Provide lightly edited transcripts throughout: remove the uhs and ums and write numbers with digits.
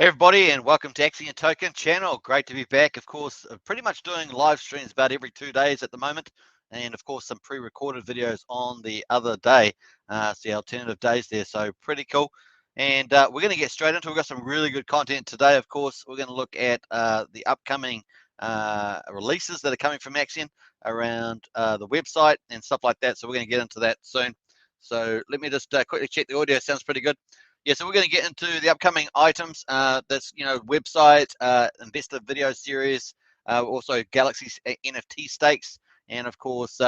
Hey everybody, and welcome to AXION Token channel. Great to be back. Of course, pretty much doing live streams about every 2 days at the moment, and of course some pre-recorded videos on the other day, so the alternative days there. So pretty cool. And we're going to get straight into it. We've got some really good content today. Of course, we're going to look at the upcoming releases that are coming from AXION around the website and stuff like that. So we're going to get into that soon. So let me just quickly check the audio. Sounds pretty good. Yeah, so we're going to get into the upcoming items. That's, website, investor video series, also Galaxy NFT stakes, and of course,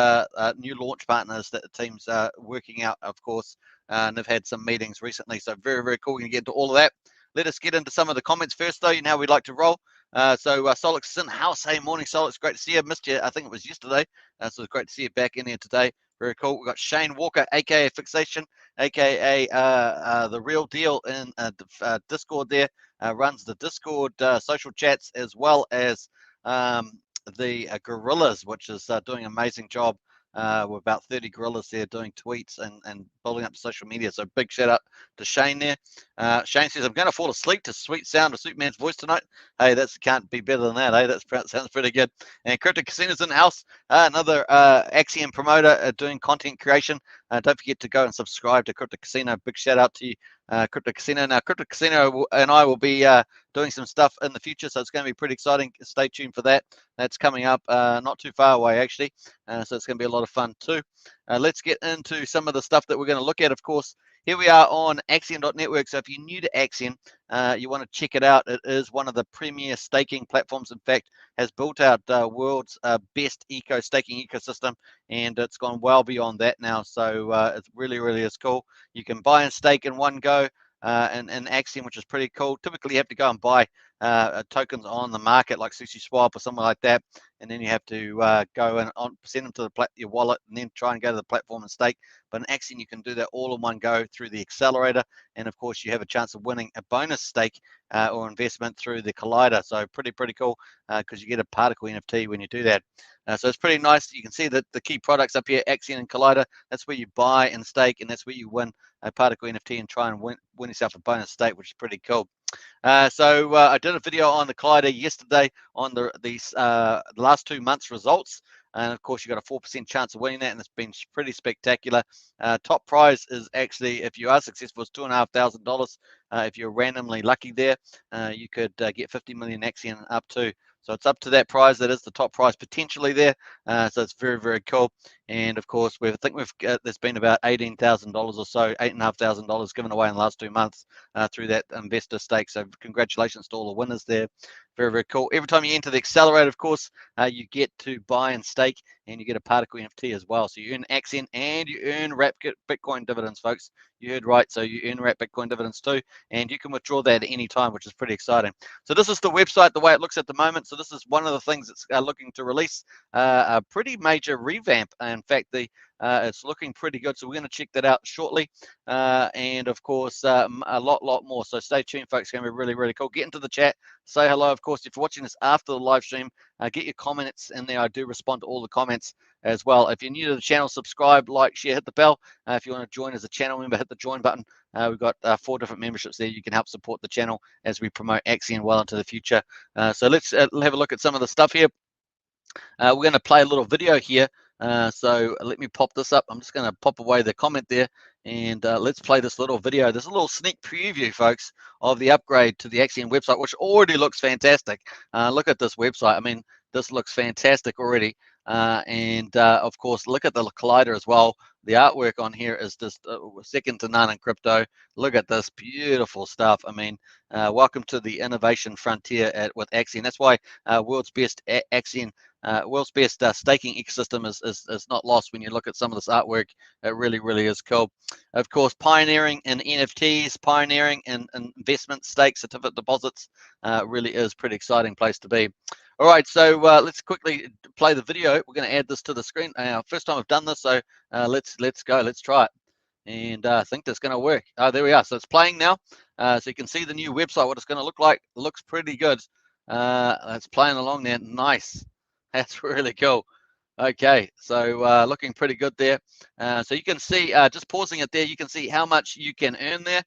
new launch partners that the team's working out, of course, and they've had some meetings recently. So very, very cool. We're going to get into all of that. Let us get into some of the comments first, though. You know how we'd like to roll. Solix is in house. Hey, morning, Solix. Great to see you. Missed you. I think it was yesterday. So it's great to see you back in here today. Very cool. We've got Shane Walker, aka Fixation, aka the real deal in Discord there, runs the Discord social chats, as well as the gorillas, which is doing an amazing job. With about 30 gorillas there doing tweets and building up social media. So big shout out to Shane there. Shane says, I'm going to fall asleep to sweet sound of Superman's voice tonight. Hey, that can't be better than that. Hey, that sounds pretty good. And Crypto Casino's in the house. Another AXION promoter doing content creation. Don't forget to go and subscribe to Crypto Casino. Big shout out to you, Crypto Casino. Now, Crypto Casino and I will be doing some stuff in the future, so it's going to be pretty exciting. Stay tuned for that. That's coming up not too far away, actually. So it's going to be a lot of fun too. Let's get into some of the stuff that we're going to look at. Of course, here we are on Axion.network. So if you're new to Axion, you want to check it out. It is one of the premier staking platforms. In fact, has built out the world's best staking ecosystem, and it's gone well beyond that now. So it really, really is cool. You can buy and stake in one go. And Axion, which is pretty cool. Typically, you have to go and buy tokens on the market like SushiSwap or something like that, and then you have to go and send them to your wallet, and then try and go to the platform and stake. But in Axion, you can do that all in one go through the accelerator, and of course, you have a chance of winning a bonus stake or investment through the collider. So pretty cool because you get a particle NFT when you do that. So it's pretty nice. You can see that the key products up here, Axion and Collider, that's where you buy and stake, and that's where you win a particle NFT and try and win yourself a bonus stake, which is pretty cool. I did a video on the Collider yesterday on the last 2 months results. And of course, you got a 4% chance of winning that, and it's been pretty spectacular. Top prize is actually, if you are successful, is $2,500. If you're randomly lucky there, you could get 50 million Axion up to. So it's up to that prize. That is the top prize potentially there. So it's very, very cool. And of course, there's been about $18,000 or so, $8,500 given away in the last 2 months through that investor stake. So congratulations to all the winners there. Very, very cool. Every time you enter the accelerator, of course, you get to buy and stake, and you get a particle NFT as well. So you earn Axion and you earn wrap Bitcoin dividends, folks. You heard right. So you earn wrap Bitcoin dividends too, and you can withdraw that at any time, which is pretty exciting. So this is the website, the way it looks at the moment. So this is one of the things that's looking to release a pretty major revamp. In fact, it's looking pretty good. So we're going to check that out shortly. And of course, a lot more. So stay tuned, folks. It's going to be really, really cool. Get into the chat. Say hello. Of course, if you're watching this after the live stream, get your comments in there. I do respond to all the comments as well. If you're new to the channel, subscribe, like, share, hit the bell. If you want to join as a channel member, hit the join button. We've got 4 different memberships there. You can help support the channel as we promote Axion well into the future. So let's have a look at some of the stuff here. We're going to play a little video here. So let me pop this up. I'm just going to pop away the comment there, and let's play this little video. There's a little sneak preview, folks, of the upgrade to the Axion website, which already looks fantastic. Look at this website. I mean, this looks fantastic already. Of course, look at the collider as well. The artwork on here is just second to none in crypto. Look at this beautiful stuff. I mean, welcome to the innovation frontier with Axion. That's why world's best Axion. World's best staking ecosystem is not lost when you look at some of this artwork. It really, really is cool. Of course, pioneering in NFTs, pioneering in investment stakes, certificate deposits, really is a pretty exciting place to be. All right, so let's quickly play the video. We're going to add this to the screen. First time I've done this, so let's go. Let's try it. And I think that's going to work. There we are. So it's playing now. So you can see the new website, what it's going to look like. It looks pretty good. It's playing along there. Nice. That's really cool. Okay, so looking pretty good there. So you can see, just pausing it there, you can see how much you can earn there.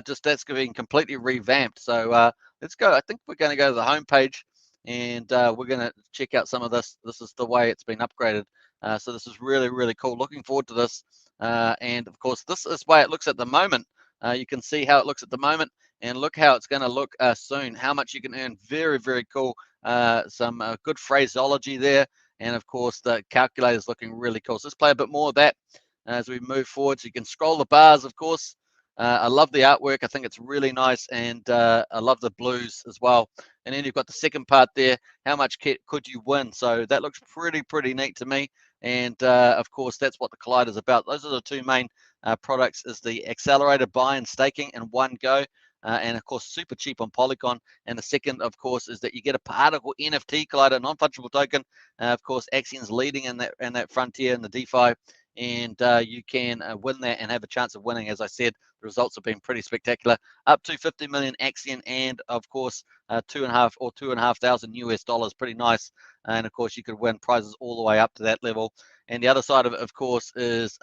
Just that's being completely revamped. So let's go. I think we're going to go to the home page, and we're going to check out some of this. This is the way it's been upgraded. So this is really, really cool. Looking forward to this. And of course, this is the way it looks at the moment. You can see how it looks at the moment, and look how it's going to look soon. How much you can earn. Very, very cool. Some good phraseology there. And of course, the calculator is looking really cool. So let's play a bit more of that as we move forward. So you can scroll the bars, of course. I love the artwork. I think it's really nice. And I love the blues as well. And then you've got the second part there. How much could you win? So that looks pretty neat to me. And of course, that's what the Collider is about. Those are the two main products, is the accelerator buy and staking in one go. And of course, super cheap on Polygon. And the second, of course, is that you get a particle NFT Collider, non-fungible token. Of course, Axion's leading in that frontier in the DeFi, and you can win that and have a chance of winning. As I said, the results have been pretty spectacular. Up to 50 million Axion, and of course, $2,500 US. Pretty nice. And of course, you could win prizes all the way up to that level. And the other side of course, is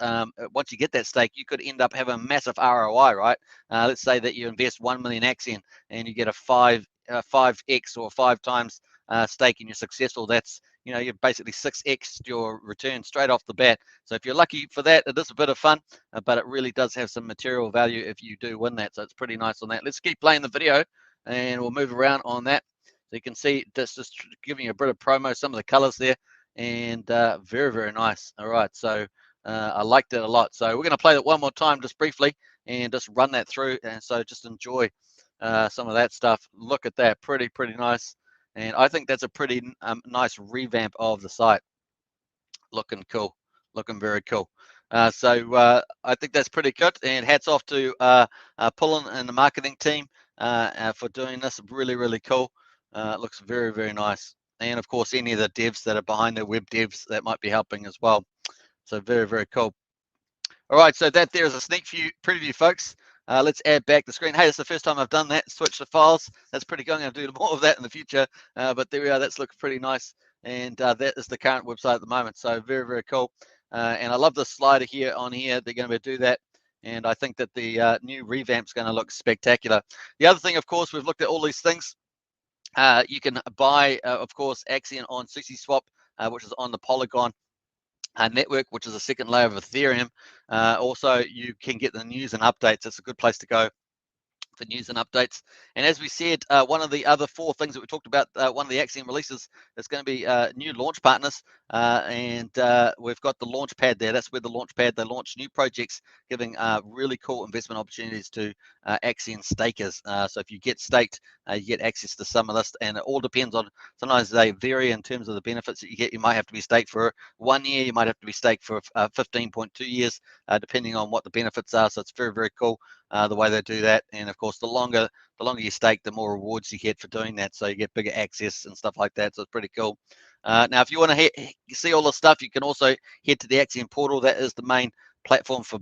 once you get that stake, you could end up having a massive ROI, right? Let's say that you invest 1 million Axion and you get a 5x or 5 times stake, and you're successful. That's, you're basically 6x your return straight off the bat. So if you're lucky for that, it is a bit of fun, but it really does have some material value if you do win that. So it's pretty nice on that. Let's keep playing the video, and we'll move around on that. So you can see just giving you a bit of promo, some of the colors there, and very nice. All right, so I liked it a lot. So we're going to play that one more time just briefly and just run that through. And so just enjoy some of that stuff. Look at that, pretty nice. And I think that's a pretty nice revamp of the site. Looking cool, looking very cool. So I think that's pretty good. And hats off to Pullen and the marketing team for doing this. Really cool. It looks very nice. And of course, any of the devs that are behind the web devs, that might be helping as well. So very cool. All right, so that there is a sneak preview, folks. Let's add back the screen. Hey, it's the first time I've done that. Switch the files. That's pretty cool. I'm going to do more of that in the future. But there we are. That's looks pretty nice. And that is the current website at the moment. So very cool. And I love the slider here on here. They're going to do that. And I think that the new revamp's going to look spectacular. The other thing, of course, we've looked at all these things. You can buy, of course, Axion on SushiSwap, which is on the Polygon network, which is a second layer of Ethereum. Also, you can get the news and updates. It's a good place to go for news and updates. And as we said, one of the other 4 things that we talked about, one of the Axiom releases, is going to be new launch partners. And we've got the launch pad there. That's where the launch pad, they launch new projects, giving really cool investment opportunities to Axiom stakers. So if you get staked, you get access to some of this, and it all depends on, sometimes they vary in terms of the benefits that you get. You might have to be staked for 1 year, you might have to be staked for 15.2 years, depending on what the benefits are. So it's very cool the way they do that. And of course, the longer you stake, the more rewards you get for doing that. So you get bigger access and stuff like that. So it's pretty cool. Now, if you want to see all this stuff, you can also head to the Axiom portal. That is the main platform for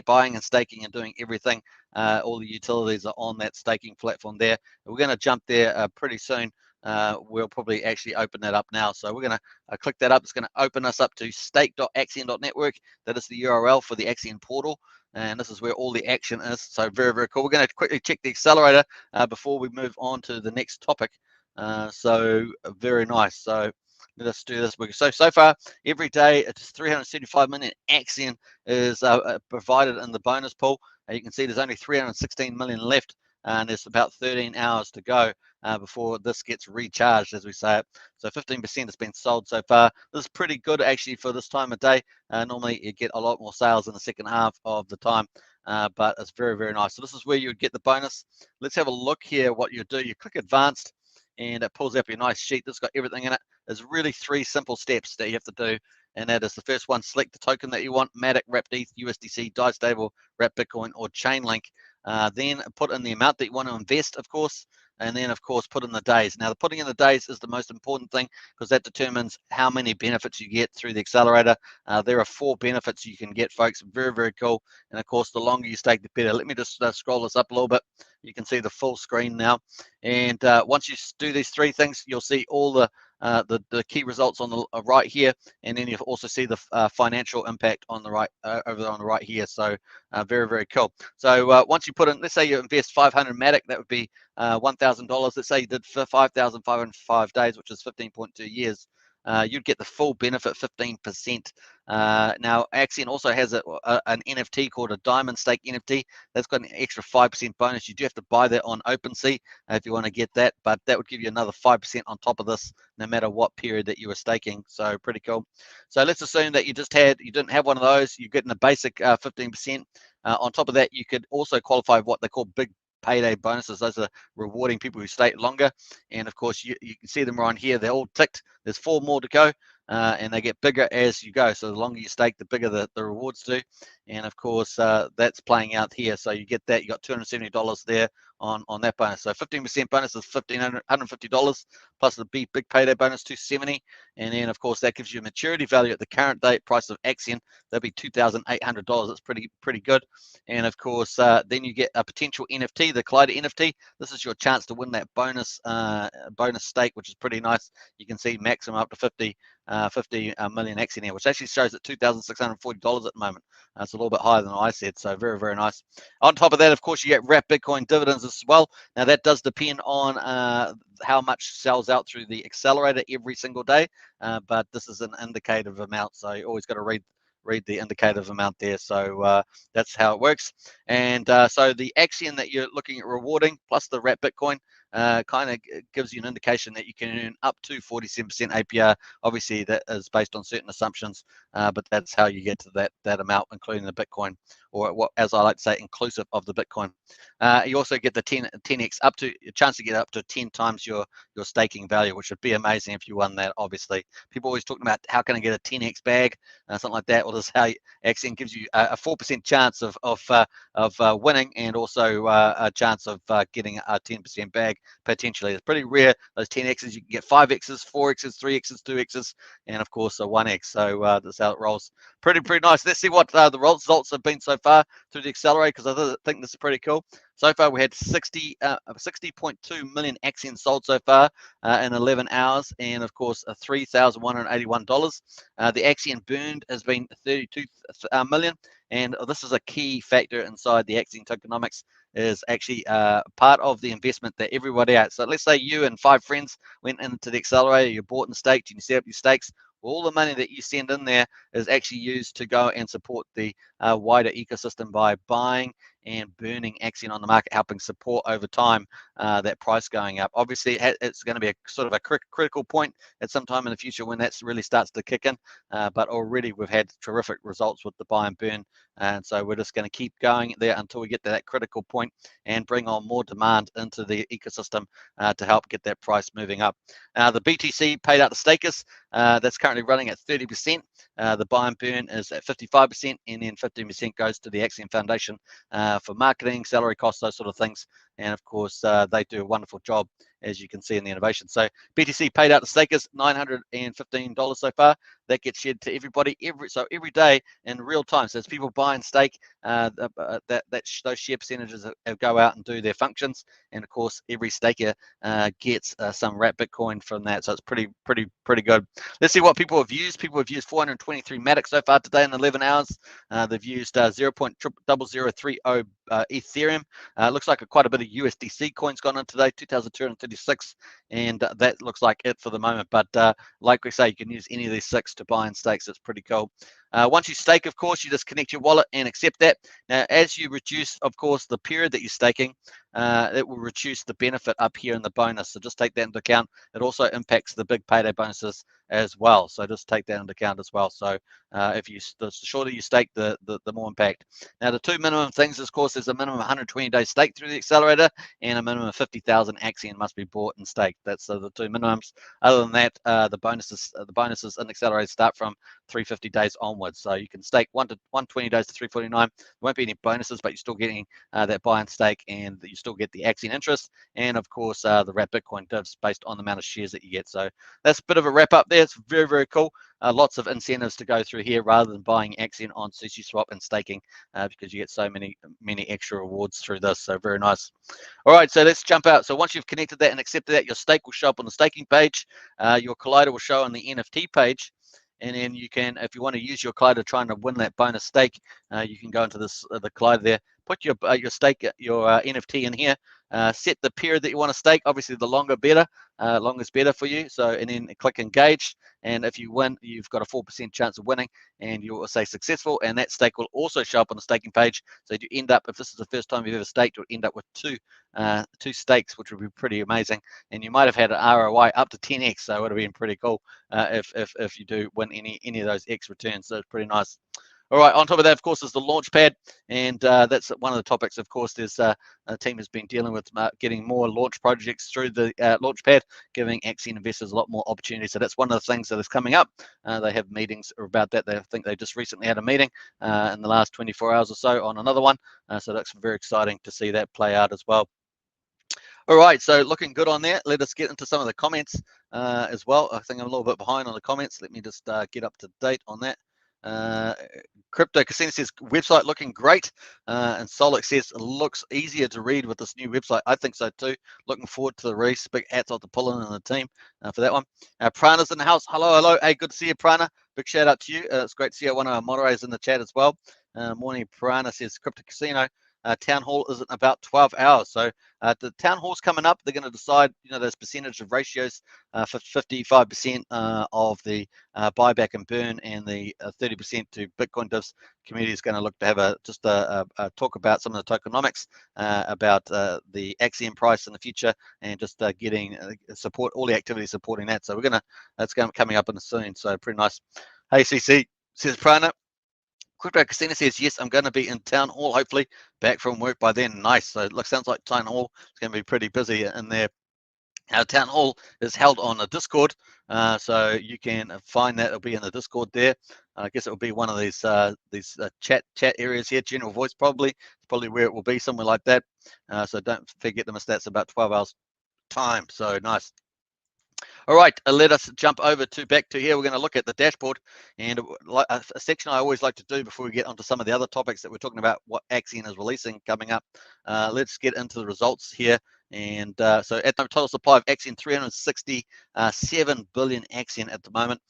buying and staking and doing everything. All the utilities are on that staking platform there. We're going to jump there pretty soon. We'll probably actually open that up now. So we're going to click that up. It's going to open us up to stake.axion.network. That is the URL for the Axiom portal. And this is where all the action is. So very cool. We're going to quickly check the accelerator before we move on to the next topic. So very nice. So let us do this. So far, every day, it's 375 million Axion is provided in the bonus pool. You can see there's only 316 million left, and there's about 13 hours to go before this gets recharged, as we say it. So 15% has been sold so far. This is pretty good, actually, for this time of day. Normally, you get a lot more sales in the second half of the time, but it's very nice. So this is where you would get the bonus. Let's have a look here what you do. You click Advanced, and it pulls up your nice sheet that's got everything in it. There's really 3 simple steps that you have to do, and that is the first one: select the token that you want, Matic, Wrapped ETH, USDC, DAI Stable, Wrapped Bitcoin, or Chainlink. Then put in the amount that you want to invest, of course, and then, of course, put in the days. Now, the putting in the days is the most important thing, because that determines how many benefits you get through the accelerator. There are 4 benefits you can get, folks. Very cool. And, of course, the longer you stake, the better. Let me just scroll this up a little bit. You can see the full screen now. And once you do these 3 things, you'll see all the the key results on the right here, and then you also see the financial impact on the right over there on the right here. So very, very cool. So once you put in, let's say you invest 500 Matic, that would be $1,000. Let's say you did for 5,505 days, which is 15.2 years. You'd get the full benefit, 15%. Now, AXION also has an NFT called a Diamond Stake NFT. That's got an extra 5% bonus. You do have to buy that on OpenSea if you want to get that, but that would give you another 5% on top of this, no matter what period that you were staking. So pretty cool. So let's assume that you didn't have one of those. You're getting a basic 15%. On top of that, you could also qualify what they call big payday bonuses. Those are rewarding people who stay longer, and of course you can see them right here. They're all ticked. There's 4 more to go, and they get bigger as you go. So the longer you stake, the bigger the rewards do. And of course that's playing out here. So you get that. You got $270 there on that bonus. So 15% bonus is $1,550 plus the big payday bonus $270, and then of course that gives you a maturity value at the current date price of AXION. That'd be $2,800. That's pretty good. And of course then you get a potential NFT, the Collider NFT. This is your chance to win that bonus stake, which is pretty nice. You can see maximum up to 50 million AXION here, which actually shows at $2,640 at the moment. It's a little bit higher than I said, so very, very nice. On top of that, of course, you get wrapped Bitcoin dividends as well. Now that does depend on how much sells out through the accelerator every single day, but this is an indicative amount, so you always got to read the indicative amount there. So that's how it works. And so the AXION that you're looking at rewarding plus the wrapped Bitcoin kind of gives you an indication that you can earn up to 47% APR. Obviously, that is based on certain assumptions, but that's how you get to that amount, including the Bitcoin, or what, as I like to say, inclusive of the Bitcoin. You also get the 10x up to a chance to get up to 10 times your staking value, which would be amazing if you won that. Obviously, people always talking about how can I get a 10x bag, something like that. Well, this is how AXION gives you a 4% chance of winning, and also a chance of getting a 10% bag potentially. It's pretty rare, those 10x's. You can get 5x's, 4x's, 3x's, 2x's, and of course a 1x. So that's how it rolls. Pretty nice. Let's see what the results have been so far through the accelerator, because I think this is pretty cool. So far we had 60.2 million AXION sold so far in 11 hours, and of course $3,181. The AXION burned has been 32 million, and this is a key factor inside the AXION tokenomics, is actually part of the investment that everybody else. So let's say you and 5 friends went into the accelerator, you bought and staked, and you set up your stakes. All the money that you send in there is actually used to go and support the wider ecosystem by buying and burning AXION on the market, helping support over time that price going up. Obviously, it's going to be a sort of a critical point at some time in the future when that really starts to kick in. But already we've had terrific results with the buy and burn, and so we're just going to keep going there until we get to that critical point and bring on more demand into the ecosystem to help get that price moving up. The BTC paid out to stakers, that's currently running at 30%. The buy and burn is at 55%, and then 15% goes to the AXION Foundation for marketing, salary costs, those sort of things. And of course, they do a wonderful job, as you can see in the innovation. So BTC paid out to stakers $915 so far. That gets shared to everybody every day in real time. So as people buy and stake, those share percentages go out and do their functions. And of course, every staker gets some wrapped Bitcoin from that. So it's pretty good. Let's see what people have used. People have used 423 Matic so far today in 11 hours. They've used 0.0030 Ethereum. Looks like quite a bit of USDC coins gone in today, 2,236, and that looks like it for the moment. But like we say, you can use any of these 6 to buy and stake, so it's pretty cool. Once you stake, of course, you just connect your wallet and accept that. Now, as you reduce, of course, the period that you're staking, it will reduce the benefit up here in the bonus. So just take that into account. It also impacts the big payday bonuses as well. So just take that into account as well. So the shorter you stake, the more impact. Now, the 2 minimum things, of course, there's a minimum 120-day stake through the accelerator, and a minimum of 50,000 AXION must be bought and staked. That's the 2 minimums. Other than that, the bonuses in the accelerator start from 350 days onwards. So you can stake 120 days to 349. There won't be any bonuses, but you're still getting that buy and stake, and you still get the AXION interest, and of course the wrap Bitcoin divs based on the amount of shares that you get. So that's a bit of a wrap up there. It's very, very cool. Lots of incentives to go through here rather than buying AXION on SushiSwap and staking, because you get so many extra rewards through this. So very nice. All right, so let's jump out. So once you've connected that and accepted that, your stake will show up on the staking page. Your collider will show on the NFT page. And then you can, if you want to use your collider trying to win that bonus stake, you can go into this the collider there, put your stake, your NFT in here, set the period that you want to stake. Obviously, the longer better, longer's better for you. So, and then click engage. And if you win, you've got a 4% chance of winning, and you will say successful. And that stake will also show up on the staking page. So you end up, if this is the first time you've ever staked, you'll end up with two stakes, which would be pretty amazing. And you might have had an ROI up to 10x. So it would have been pretty cool if you do win any of those X returns. So it's pretty nice. All right, on top of that, of course, is the Launchpad, and that's one of the topics. Of course, there's a team has been dealing with getting more launch projects through the Launchpad, giving AXION investors a lot more opportunity. So that's one of the things that is coming up. They have meetings about that. I think they just recently had a meeting in the last 24 hours or so on another one. So that's very exciting to see that play out as well. All right, so looking good on that. Let us get into some of the comments as well. I think I'm a little bit behind on the comments. Let me just get up to date on that. Crypto Casino says website looking great, and Solix says it looks easier to read with this new website. I think so too. Looking forward to the release. Big hats off to Pullen and the team for that one. Prana's in the house. Hello. Hey, good to see you, Prana. Big shout out to you. It's great to see one of our moderators in the chat as well. Morning, Prana says Crypto Casino. Town hall is in about 12 hours. So the town hall's coming up. They're going to decide, those percentage of ratios, 55% of the buyback and burn, and the 30% to Bitcoin divs. Community is going to look to have a talk about some of the tokenomics, about the AXION price in the future, and just getting support, all the activities supporting that. So that's coming up in the soon. So pretty nice. Hey, CC, says Prana. Crypto Casino says, yes, I'm going to be in town hall, hopefully back from work by then. Nice. So it sounds like town hall is going to be pretty busy in there. Our town hall is held on a Discord, so you can find that. It'll be in the Discord there. I guess it will be one of these chat areas here. General voice probably. It's probably where it will be, somewhere like that. So don't forget to miss that. It's about 12 hours time. So nice. All right, let us jump over back to here. We're going to look at the dashboard, and a section I always like to do before we get onto some of the other topics that we're talking about, what AXION is releasing coming up. Let's get into the results here. And so at the total supply of AXION, 367 billion AXION at the moment.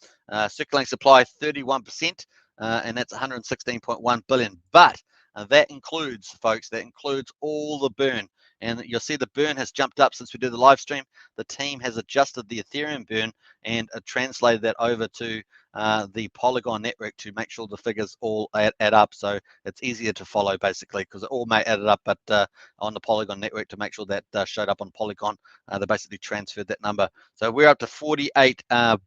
Circulating supply 31%, and that's 116.1 billion. But that includes, folks, all the burn. And you'll see the burn has jumped up since we did the live stream. The team has adjusted the Ethereum burn and translated that over to the Polygon network to make sure the figures all add up. So it's easier to follow, basically, because it all may add it up, but on the Polygon network, to make sure that showed up on Polygon, they basically transferred that number. So we're up to 48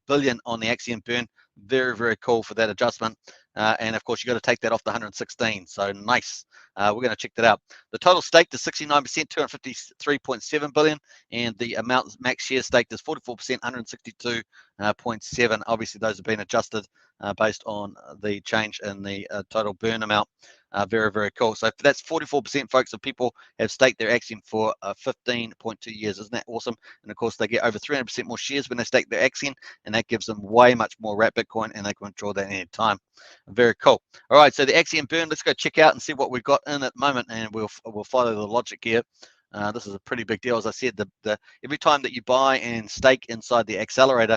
billion on the AXION burn. Very, very cool for that adjustment. And of course, you got to take that off the 116. So nice. We're going to check that out. The total staked is 69%, 253.7 billion, and the amount max share staked is 44%, 162.7. Obviously, those have been adjusted based on the change in the total burn amount. Very, very cool. So that's 44%, folks, of people have staked their AXION for 15.2 years. Isn't that awesome? And of course, they get over 300% more shares when they stake their AXION, and that gives them way much more wrap Bitcoin, and they can withdraw that any time. Very cool. All right, so the AXION burn, let's go check out and see what we've got in at the moment, and we'll follow the logic here. This is a pretty big deal. As I said, every time that you buy and stake inside the accelerator,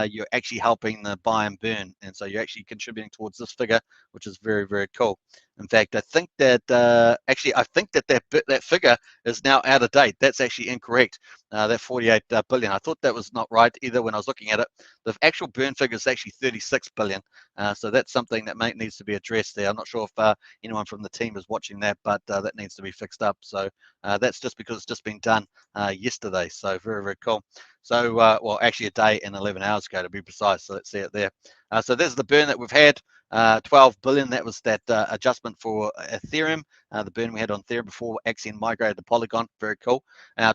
you're actually helping the buy and burn, and so you're actually contributing towards this figure, which is very, very cool. In fact, I think that that figure is now out of date. That's actually incorrect. That 48 billion. I thought that was not right either when I was looking at it. The actual burn figure is actually 36 billion. So that's something that needs to be addressed there. I'm not sure if anyone from the team is watching that, but that needs to be fixed up. So that's just because it's just been done yesterday. So very, very cool. So, well, actually a day and 11 hours ago to be precise. So let's see it there. So there's the burn that we've had, 12 billion. That was that adjustment for Ethereum, the burn we had on Ethereum before AXION migrated to Polygon. Very cool.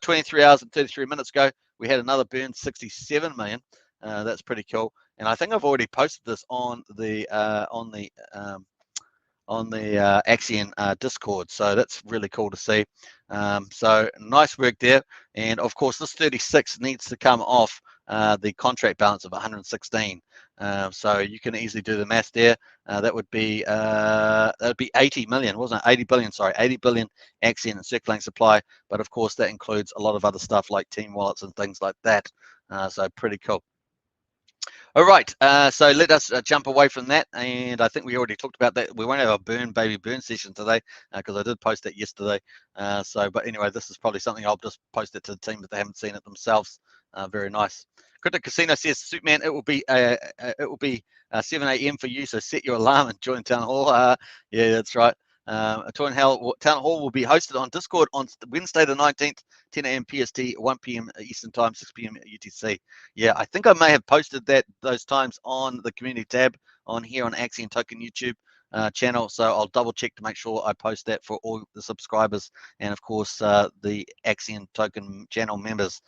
23 hours and 33 minutes ago, we had another burn, 67 million. That's pretty cool. And I think I've already posted this on the AXION Discord, so that's really cool to see. So nice work there. And of course, this 36 needs to come off the contract balance of 116. So you can easily do the math there. That would be 80 million, wasn't it? 80 billion, sorry, 80 billion AXION and circulating supply. But of course, that includes a lot of other stuff like team wallets and things like that. So pretty cool. All right, so let us jump away from that, and I think we already talked about that. We won't have a baby burn session today because I did post that yesterday. But anyway, this is probably something I'll just post it to the team if they haven't seen it themselves. Very nice. Crypto Casino says, Superman, it will be 7 a.m. for you, so set your alarm and join Town Hall. Yeah, that's right. Town Hall will be hosted on Discord on Wednesday the 19th, 10 a.m. PST, 1 p.m. Eastern Time, 6 p.m. UTC. Yeah, I think I may have posted those times on the community tab on here on AXION Token YouTube channel. So I'll double check to make sure I post that for all the subscribers, and of course the AXION Token channel members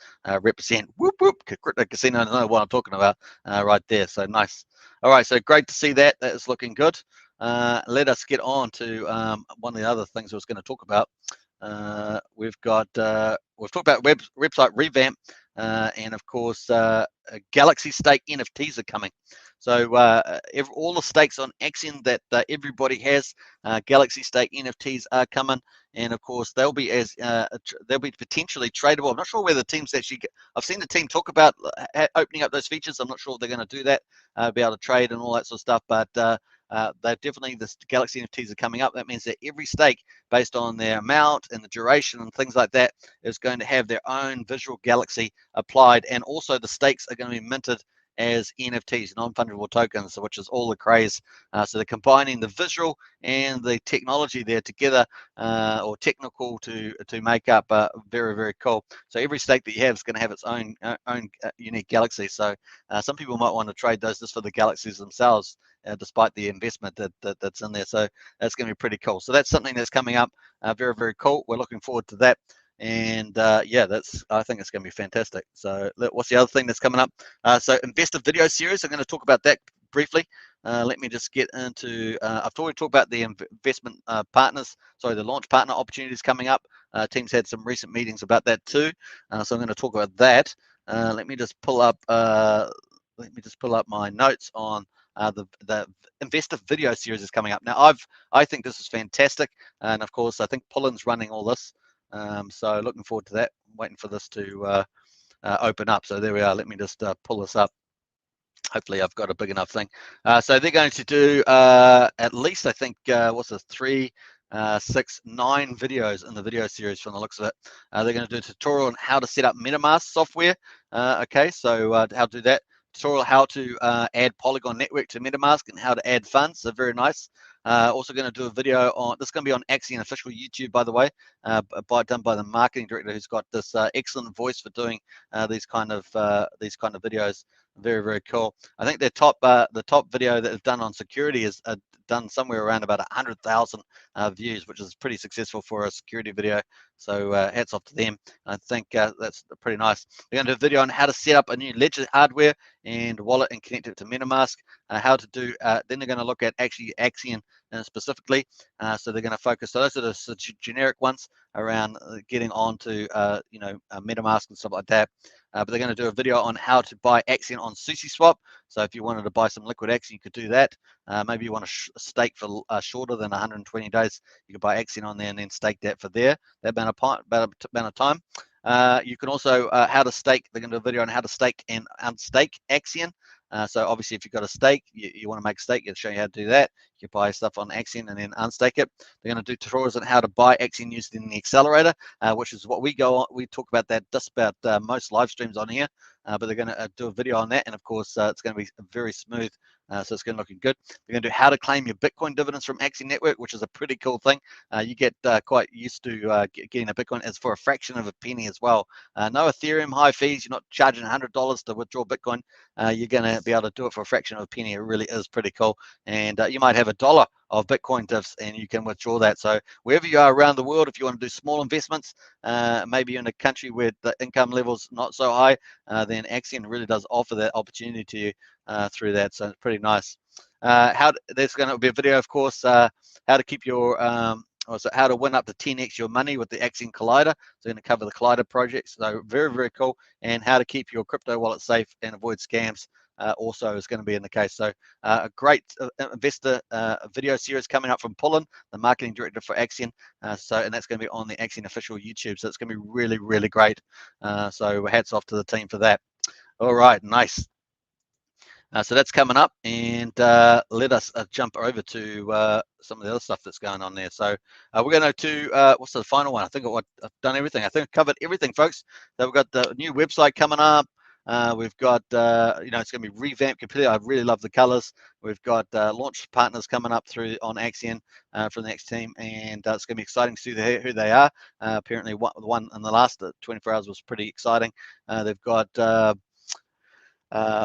represent. Whoop whoop! Crypto Casino know what I'm talking about right there. So nice. All right, so great to see that. That is looking good. Let us get on to one of the other things I was going to talk about. We've talked about website Revamp, and of course Galaxy Stake NFTs are coming. So all the stakes on AXION that everybody has, Galaxy Stake NFTs are coming, and of course they'll be potentially tradable. I'm not sure where the team's actually. I've seen the team talk about opening up those features. I'm not sure if they're going to do that, be able to trade and all that sort of stuff, but they're definitely, the Galaxy NFTs are coming up. That means that every stake, based on their amount and the duration and things like that, is going to have their own visual galaxy applied, and also the stakes are going to be minted as NFTs, non-fungible tokens, which is all the craze. So they're combining the visual and the technology there together, or technical to make up very, very cool. So every stake that you have is going to have its own unique galaxy. So some people might want to trade those just for the galaxies themselves, despite the investment that's in there. So that's going to be pretty cool. So that's something that's coming up. Very, very cool. We're looking forward to that. And yeah, I think it's going to be fantastic. So what's the other thing that's coming up? So investor video series, I'm going to talk about that briefly. Let me just get into, I've already talked about the investment partners, sorry, the launch partner opportunities coming up. Teams had some recent meetings about that too. So I'm going to talk about that. Let me just pull up my notes on the investor video series is coming up. Now I think this is fantastic, and of course I think Pullen's running all this. So looking forward to that. I'm waiting for this to open up. So there we are. Let me just pull this up. Hopefully I've got a big enough thing. So they're going to do at least, I think, what's this, 3, 6, 9 videos in the video series from the looks of it. They're going to do a tutorial on how to set up MetaMask software. Okay, so how to do that. Tutorial how to add Polygon network to MetaMask and how to add funds. So very nice. Also going to do a video on, this is going to be on AXION official YouTube, by the way, done by the marketing director, who's got this excellent voice for doing these kind of videos. Very, very cool. I think the top video that they've done on security is done somewhere around about 100,000 views, which is pretty successful for a security video. So hats off to them. I think that's pretty nice. They're going to do a video on how to set up a new ledger hardware and wallet and connect it to MetaMask. How to do. Then they're going to look at actually AXION specifically. So they're going to focus. So those are the generic ones around getting onto MetaMask and stuff like that. But they're going to do a video on how to buy AXION on SushiSwap. So if you wanted to buy some liquid AXION, you could do that. Maybe you want to stake for shorter than 120 days. You could buy AXION on there and then stake that for there. That amount of time. You can also how to stake. They're going to do a video on how to stake and unstake AXION. So obviously, if you've got a stake, you want to make a stake, it'll show you how to do that. You can buy stuff on AXION and then unstake it. They're going to do tutorials on how to buy AXION using the accelerator, which is what we go on. We talk about that just about most live streams on here, but they're going to do a video on that, and of course, it's going to be very smooth. So it's going to look good. They're going to do how to claim your Bitcoin dividends from AXION Network, which is a pretty cool thing. You get quite used to getting a Bitcoin as for a fraction of a penny as well. No Ethereum high fees. You're not charging $100 to withdraw Bitcoin. you're going to be able to do it for a fraction of a penny. It really is pretty cool. And you might have $1 of Bitcoin diffs, and you can withdraw that. So wherever you are around the world, if you want to do small investments, maybe in a country where the income level's not so high, then AXION really does offer that opportunity to you through that. So it's pretty nice. There's going to be a video, of course, how to keep your how to win up to 10x your money with the AXION Collider. So we're going to cover the Collider project. So very, very cool. And how to keep your crypto wallet safe and avoid scams also is going to be in the case. So a great investor video series coming up from Pullen, the marketing director for AXION. And that's going to be on the AXION official YouTube. So it's going to be really, really great. So hats off to the team for that. All right, nice. So that's coming up, and let us jump over to some of the other stuff that's going on there. So we're going to what's the final one? I think I've done everything. I think I've covered everything, folks. So we've got the new website coming up. We've got, it's going to be revamped completely. I really love the colors. We've got launch partners coming up through on AXION from the next team, and it's going to be exciting to see who they are. Apparently, the one in the last 24 hours was pretty exciting. They've got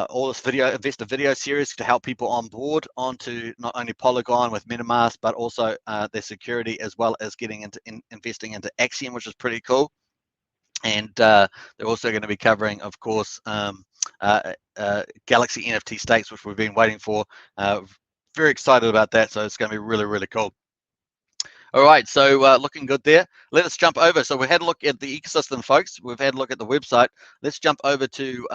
all this investor video series to help people on board onto not only Polygon with MetaMask, but also their security, as well as getting into investing into AXION, which is pretty cool. And they're also going to be covering, of course, Galaxy NFT stakes, which we've been waiting for. Very excited about that. So it's going to be really, really cool. All right, so looking good there. Let us jump over. So we had a look at the ecosystem, folks. We've had a look at the website. Let's jump over to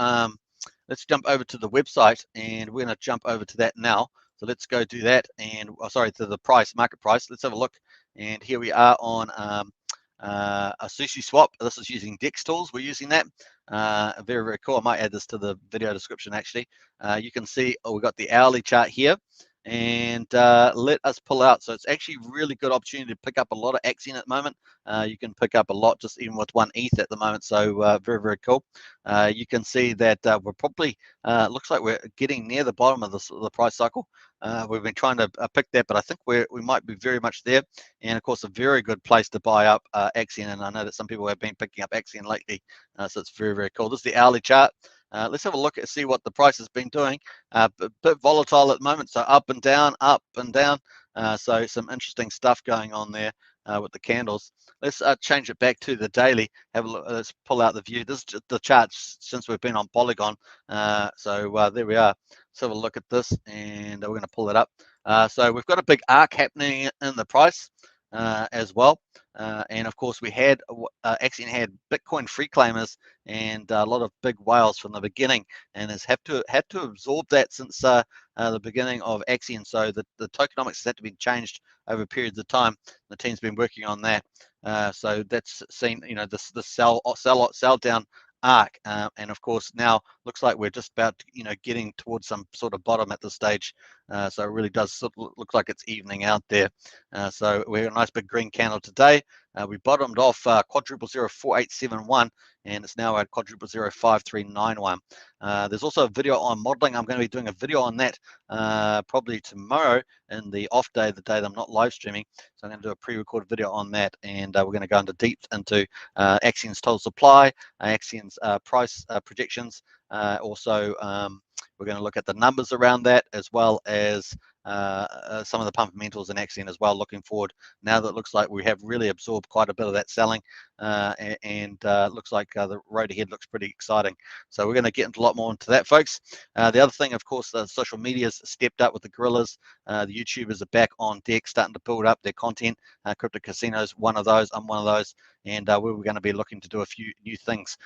the website, and we're going to jump over to that now. So let's go do that, and to the market price. Let's have a look, and here we are on a sushi swap. This is using Dex tools. We're using that. Very, very cool. I might add this to the video description. Actually, you can see we've got the hourly chart here. And let us pull out. So it's actually a really good opportunity to pick up a lot of AXION at the moment. You can pick up a lot just even with 1 ETH at the moment. So very, very cool. You can see that we're probably, looks like we're getting near the bottom of the price cycle. We've been trying to pick that, but I think we might be very much there. And of course, a very good place to buy up AXION. And I know that some people have been picking up AXION lately. So it's very, very cool. This is the hourly chart. Let's have a look and see what the price has been doing. A bit volatile at the moment, so up and down, up and down. So some interesting stuff going on there with the candles. Let's change it back to the daily. Have a look. Let's pull out the view. This is the charts since we've been on Polygon. So there we are. Let's have a look at this, and we're going to pull it up. So we've got a big arc happening in the price as well. And of course, we had AXION had Bitcoin free claimers and a lot of big whales from the beginning, and has had to absorb that since the beginning of AXION. So the tokenomics has had to be changed over periods of time. The team's been working on that. So that's seen, the sell down arc, and of course now looks like we're just about getting towards some sort of bottom at this stage. So it really does look like it's evening out there. So we have a nice big green candle today. We bottomed off quadruple 04871, and it's now at quadruple 05391. There's also a video on modeling. I'm going to be doing a video on that probably tomorrow in the off day, the day that I'm not live streaming. So I'm going to do a pre-recorded video on that, and we're going to go into deep into AXION's total supply, AXION's price projections. Also, we're going to look at the numbers around that, as well as some of the fundamentals in AXION as well, looking forward, now that it looks like we have really absorbed quite a bit of that selling, and looks like the road ahead looks pretty exciting. So we're going to get into a lot more into that, folks. The other thing, of course, the social media's stepped up with the gorillas. The YouTubers are back on deck, starting to build up their content. Crypto Casino's one of those. I'm one of those, and we're going to be looking to do a few new things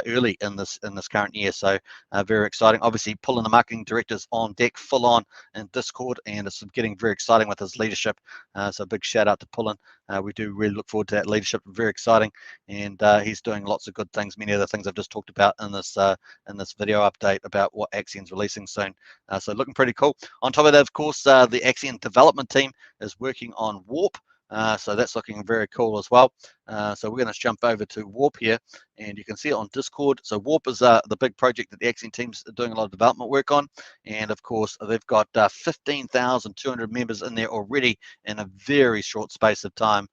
early in this current year. So very exciting. Obviously, pulling the marketing directors on deck, full on in Discord, and it's getting very exciting with his leadership. So big shout out to Pullen. We do really look forward to that leadership. Very exciting, and he's doing lots of good things. Many of the things I've just talked about in this video update about what AXION's releasing soon. So looking pretty cool. On top of that, of course, the AXION development team is working on Warp. So that's looking very cool as well. So we're going to jump over to Warp here, and you can see it on Discord. So Warp is the big project that the AXION team's doing a lot of development work on, and of course they've got 15,200 members in there already in a very short space of time.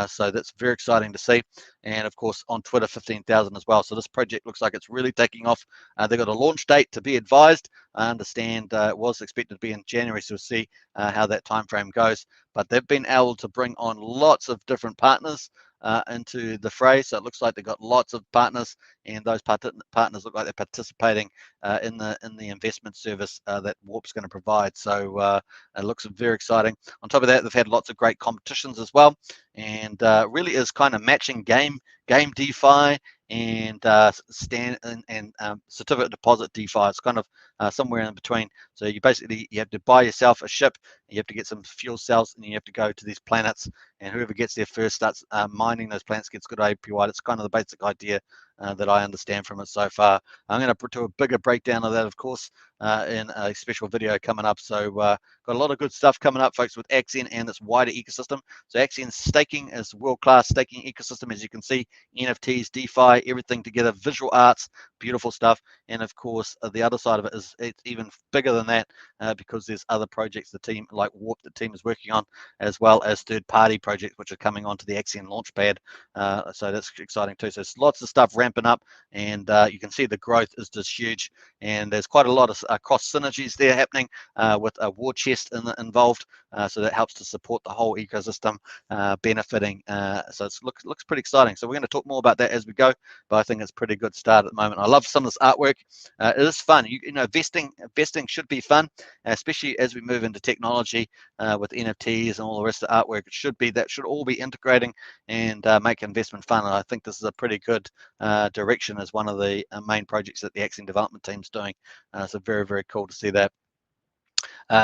So that's very exciting to see. And of course on Twitter 15,000 as well. So this project looks like it's really taking off. They've got a launch date to be advised. I understand it was expected to be in January, so we'll see how that time frame goes. But they've been able to bring on lots of different partners into the fray. So it looks like they've got lots of partners, and those partners look like they're participating in the investment service that Warp's going to provide. So it looks very exciting. On top of that, they've had lots of great competitions as well, and really is kind of matching game DeFi and certificate deposit DeFi. It's kind of somewhere in between. So you have to buy yourself a ship, you have to get some fuel cells, and you have to go to these planets, and whoever gets there first starts mining those planets, gets good APY. That's kind of the basic idea that I understand from it so far. I'm going to do a bigger breakdown of that, of course, in a special video coming up. So got a lot of good stuff coming up, folks, with AXION and this wider ecosystem. So AXION staking is world-class staking ecosystem, as you can see, NFTs, DeFi, everything together, visual arts, beautiful stuff. And of course, the other side of it is it's even bigger than that because there's other projects the team, like Warp, the team is working on, as well as third-party projects which are coming onto the AXION launchpad. So that's exciting too. So there's lots of stuff ramping up, and you can see the growth is just huge. And there's quite a lot of cross synergies there happening with a war chest involved. So that helps to support the whole ecosystem benefiting. So it looks pretty exciting. So we're going to talk more about that as we go, but I think it's a pretty good start at the moment. I love some of this artwork. It is fun. You know, investing should be fun, especially as we move into technology with NFTs and all the rest of the artwork. That should all be integrating and make investment fun. And I think this is a pretty good direction as one of the main projects that the AXION development team's doing. So very, very cool to see that.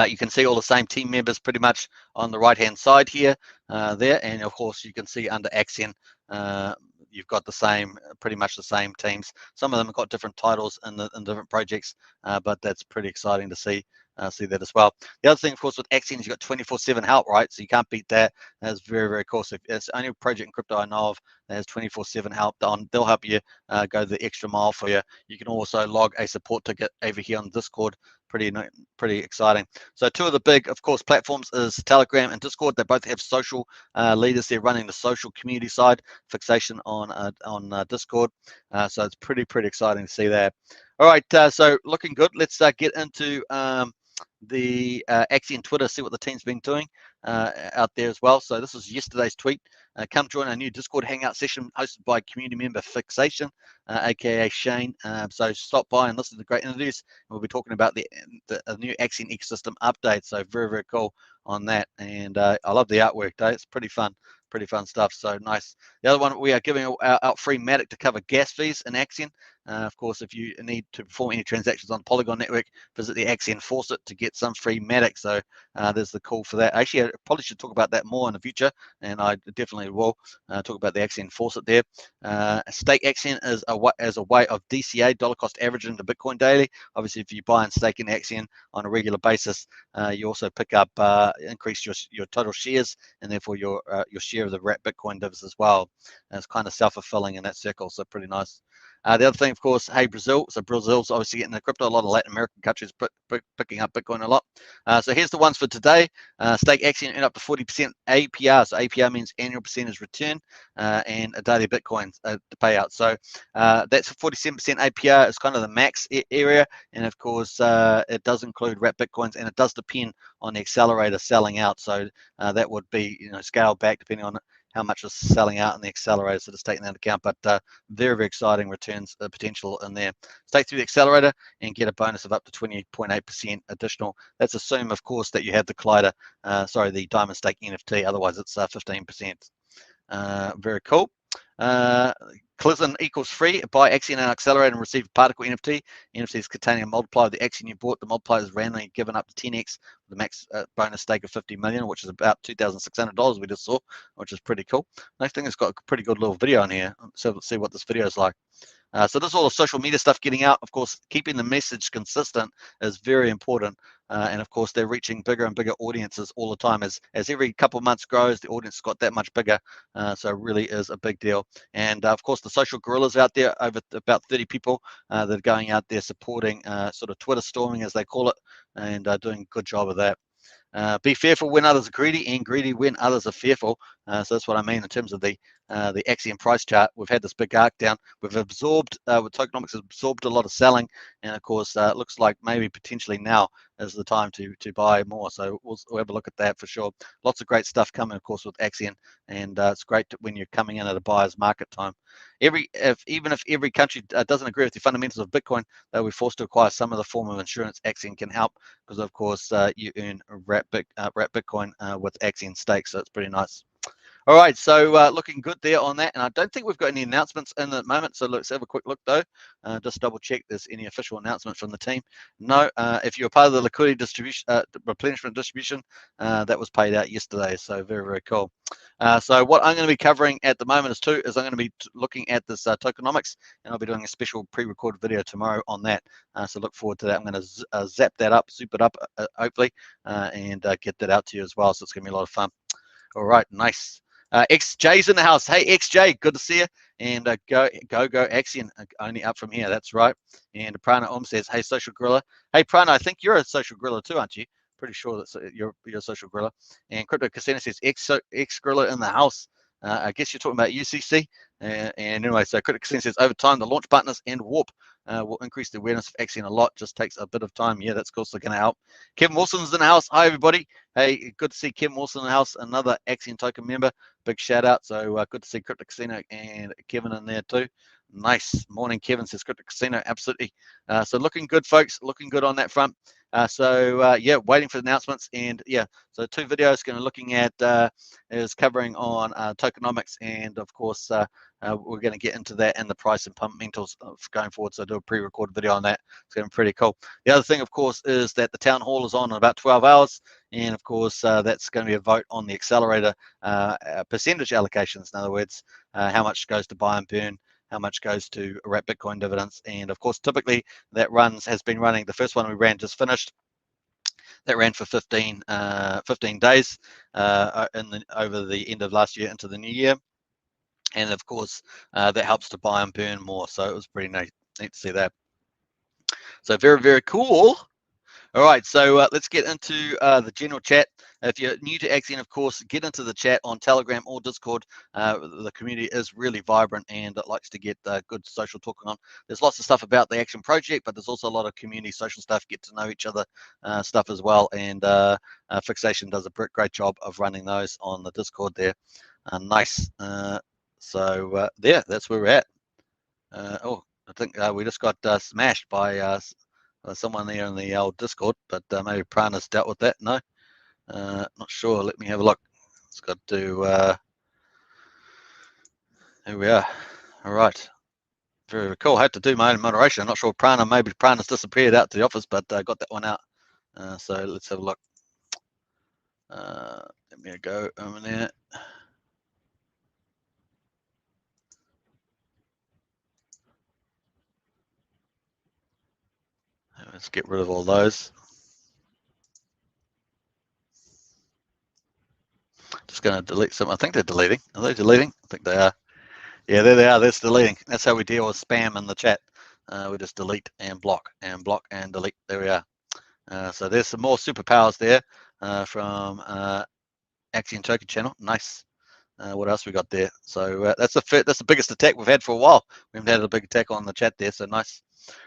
You can see all the same team members pretty much on the right hand side here there, and of course you can see under AXION you've got pretty much the same teams. Some of them have got different titles in different projects, but that's pretty exciting to see that as well. The other thing, of course, with AXION is you've got 24/7 help, right? So you can't beat that. That's very, very cool. So it's the only project in crypto I know of that has 24/7 help done. They'll help you go the extra mile for you. You can also log a support ticket over here on Discord. Pretty exciting. So two of the big, of course, platforms is Telegram and Discord. They both have social leaders there running the social community side, fixation on Discord. So it's pretty exciting to see that. All right, so looking good. Let's get into the AXION Twitter, see what the team's been doing out there as well. So this is yesterday's tweet. Come join our new Discord hangout session hosted by community member Fixation, aka Shane. So stop by and listen to great interviews. We'll be talking about the new AXION ecosystem update. So very cool on that. And I love the artwork, though. It's pretty fun stuff. So nice. The other one, we are giving out free Matic to cover gas fees in AXION. Of course, if you need to perform any transactions on Polygon network, visit the AXION Faucet to get some free Matic. So there's the call for that. Actually, I probably should talk about that more in the future, and I definitely will talk about the AXION Faucet there. Stake AXION is as a way of DCA, dollar cost average, into Bitcoin daily. Obviously, if you buy and stake in AXION on a regular basis, you also pick up increase your total shares, and therefore your share of the wrapped Bitcoin divs as well. And it's kind of self-fulfilling in that circle, so pretty nice. The other thing, of course, hey, Brazil. So Brazil's obviously getting the crypto. A lot of Latin American countries picking up Bitcoin a lot. So here's the ones for today. Stake AXION earn up to 40% APR. So APR means annual percentage return and a daily Bitcoin to pay out. So that's 47% APR is kind of the max area. And of course, it does include wrapped Bitcoins, and it does depend on the accelerator selling out. So that would be scaled back depending on how much is selling out in the accelerator, so just taking that into account. But very exciting returns potential in there. Stake through the accelerator and get a bonus of up to 20.8% additional. That's assume, of course, that you have the Collider, the Diamond Stake NFT. Otherwise, it's 15%. Very cool. Clizin equals free. Buy AXION and accelerator and receive a particle NFT. NFTs containing a multiplier of the AXION you bought. The multiplier is randomly given up to 10x with a max bonus stake of 50 million, which is about $2,600 we just saw, which is pretty cool. Next thing, it's got a pretty good little video on here. So let's see what this video is like. So this is all the social media stuff getting out. Of course, keeping the message consistent is very important. and of course they're reaching bigger and bigger audiences all the time. As every couple of months grows, the audience got that much bigger, so it really is a big deal. And of course the social gorillas out there, over about 30 people that are going out there supporting sort of Twitter storming, as they call it, and doing a good job of that. Be fearful when others are greedy, and greedy when others are fearful. So that's what I mean in terms of the AXION price chart. We've had this big arc down. We've absorbed, with tokenomics, absorbed a lot of selling, and of course, it looks like maybe potentially now is the time to buy more. So we'll have a look at that for sure. Lots of great stuff coming, of course, with AXION, and it's great when you're coming in at a buyer's market time. Even if every country doesn't agree with the fundamentals of Bitcoin, they'll be forced to acquire some of the form of insurance. AXION can help, because of course you earn wrap Bitcoin with AXION stake, so it's pretty nice. All right, so looking good there on that, and I don't think we've got any announcements in at the moment, so let's have a quick look though, just double check there's any official announcement from the team. No, if you're part of the liquidity distribution, replenishment distribution, that was paid out yesterday, so very, very cool. So what I'm going to be covering at the moment is I'm going to be looking at this tokenomics, and I'll be doing a special pre-recorded video tomorrow on that, so look forward to that. I'm going to zap that up, soup it up, hopefully, and get that out to you as well, so it's going to be a lot of fun. All right, nice. XJ's in the house. Hey, XJ, good to see you. And go AXION, only up from here. That's right. And Prana says, hey, Social Gorilla. Hey, Prana, I think you're a Social Gorilla too, aren't you? Pretty sure that you're a Social Gorilla. And Crypto Casino says, X Gorilla in the house. I guess you're talking about UCC. And anyway, so Crypto Casino says, over time, the launch partners and Warp will increase the awareness of AXION a lot. Just takes a bit of time. Yeah, that's of course going to help. Kevin Wilson's in the house. Hi, everybody. Hey, good to see Kevin Wilson in the house, another AXION token member. Big shout out. So good to see Crypto Casino and Kevin in there too. Nice morning, Kevin says Crypto Casino. Absolutely. So looking good, folks. Looking good on that front. Yeah, waiting for the announcements, and yeah, so 2 videos going to looking at is covering on tokenomics, and of course we're going to get into that and the price and fundamentals going forward. So do a pre-recorded video on that. It's going to be pretty cool. The other thing, of course, is that the town hall is on in about 12 hours, and of course that's going to be a vote on the accelerator percentage allocations. In other words, how much goes to buy and burn, how much goes to wrap Bitcoin dividends, and of course typically that has been running. The first one we ran just finished. That ran for 15 days over the end of last year into the new year, and of course that helps to buy and burn more. So it was pretty neat to see that. So very, very cool. All right, so let's get into the general chat. If you're new to AXION, of course, get into the chat on Telegram or Discord. The community is really vibrant, and it likes to get good social talking on. There's lots of stuff about the AXION project, but there's also a lot of community social stuff, get to know each other stuff as well. And Fixation does a great job of running those on the Discord there. Nice. So there, that's where we're at. Oh, I think we just got smashed by someone there in the old Discord, but maybe Prana's dealt with that. No, not sure. Let me have a look. It's got to. Here we are. All right. Very cool. I had to do my own moderation. I'm not sure Prana. Maybe Prana's disappeared out to the office, but I got that one out. So let's have a look. Let me go over there. Let's get rid of all those. Just going to delete some. I think they're deleting. Are they deleting? I think they are. Yeah, there they are. That's deleting. That's how we deal with spam in the chat. We just delete and block and delete. There we are. So there's some more superpowers there from AXION Token Channel. Nice. What else we got there? So that's the biggest attack we've had for a while. We haven't had a big attack on the chat there, so nice.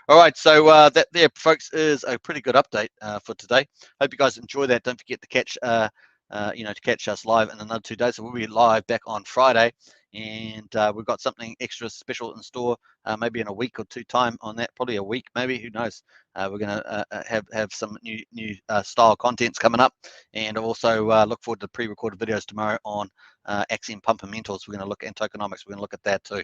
All right, so that there, folks, is a pretty good update for today. Hope you guys enjoy that. Don't forget to catch to catch us live in another 2 days. So we'll be live back on Friday, and we've got something extra special in store, maybe in a week or 2 time on that, probably a week, maybe, who knows. We're going to have some new style contents coming up, and also look forward to pre-recorded videos tomorrow on AXION fundamentals. We're going to look at tokenomics. We're going to look at that too.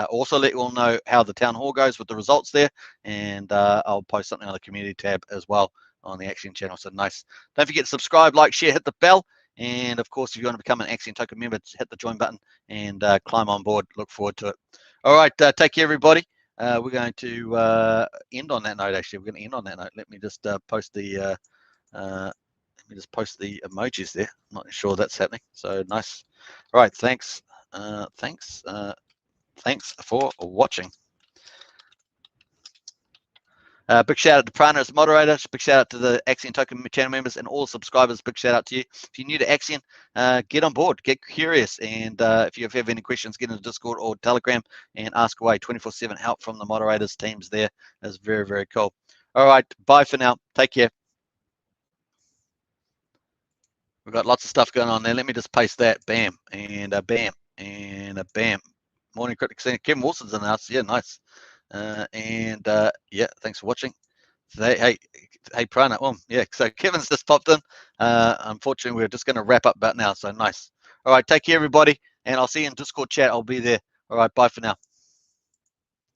Also let you all know how the town hall goes with the results there, and I'll post something on the community tab as well on the AXION channel. So nice. Don't forget to subscribe, like, share, hit the bell, and of course if you want to become an AXION token member, hit the join button and climb on board. Look forward to it. All right, take care, everybody. We're going to end on that note. Actually, we're going to end on that note. Let me just post the Let me just post the emojis there. I'm not sure that's happening. So nice. All right, thanks. Thanks for watching. Big shout out to Prana as moderator. Big shout out to the AXION Token channel members and all subscribers. Big shout out to you. If you're new to AXION, get on board, get curious, and if you have any questions, get into Discord or Telegram and ask away. 24/7 help from the moderators teams there. That's very, very cool. All right, bye for now. Take care. We've got lots of stuff going on there. Let me just paste that. Bam, and a bam, and a bam. Morning Critics. Kevin Wilson's in the house. Yeah, nice. Yeah, thanks for watching. Hey, Prana. Yeah, so Kevin's just popped in. Unfortunately, we're just going to wrap up about now. So nice. All right, take care, everybody, and I'll see you in Discord chat. I'll be there. All right, bye for now.